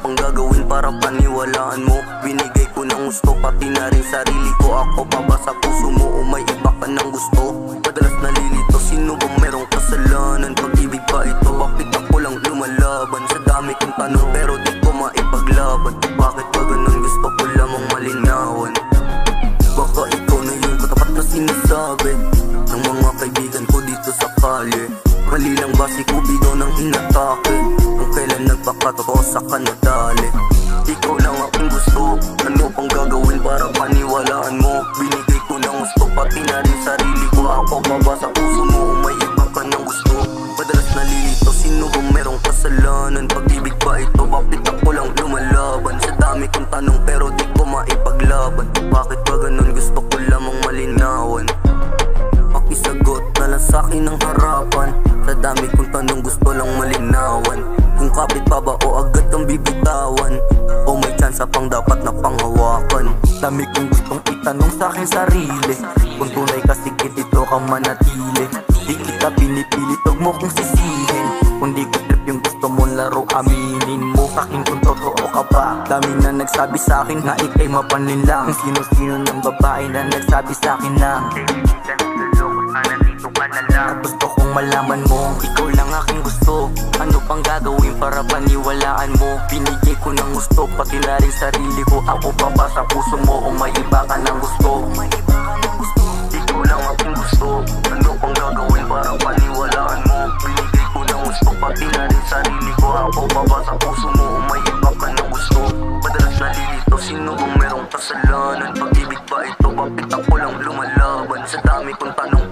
pang gagawin para paniwalaan mo? Binigay ko ng gusto, pati na rin sarili ko. Ako pa ba sa puso mo o may iba ka ng gusto? Madalas nalilito, sino bang merong kasalanan? Pag-ibig ba ito? Bakit ako lang lumalaban? Sa dami kong tanong pero di ko maipaglaban. Bakit ba ganun? Gusto ko lamang malinawan. Baka ikaw na yung katapat na sinasabi ng mga kaibigan ko dito sa kalye. Mali lang ba si Cupido nang inatake? Kung kailan nagpakatotoo sa kanadali. Ikaw lang aking gusto, ano pang gagawin para paniwalaan mo? Binigay ko ng gusto, pati na rin sarili ko. Ako pa ba sa puso mo o may iba ka ng gusto? Madalas nalilito, sino bang merong kasalanan? Pag-ibig ba ito? Bakit ako lang lumalaban? Sa dami kong tanong pero di ko maipaglaban. Bakit ba ganun? Gusto ko lamang malinawan. Pakisagot na lang sa'kin ng harapan. Sa dami kong tanong gusto lang malinawan. Kung kapit pa ba o agad kang bibitawan? O may tsansa pang dapat na panghawakan? Dami kong gustong itanong sa'kin sarili. Kung tunay kasi dito ka manatili. Di kita pinipilit, huwag mo kong sisihin. Kung di ko trip yung gusto mo laro, aminin mo sa'kin kung totoo ka ba. Dami na nagsabi sa'kin na ikay mapanlin lang. Kung sino-sino ng babae na nagsabi sa'kin na at gusto kong malaman mo, ikaw lang aking gusto. Ano pang gagawin para paniwalaan mo? Binigay ko ng gusto, pati na rin sarili ko. Ako pa ba sa puso mo o may iba ka ng gusto? Ikaw lang aking gusto. Ano pang gagawin para paniwalaan mo? Binigay ko ng gusto, pati na rin sarili ko. Ako pa ba sa puso mo o may iba ka ng gusto? Madalas nalilito, sino bang merong kasalanan? Pag-ibig ba ito? Bakit ako lang lumalaban? Sa dami kong tanong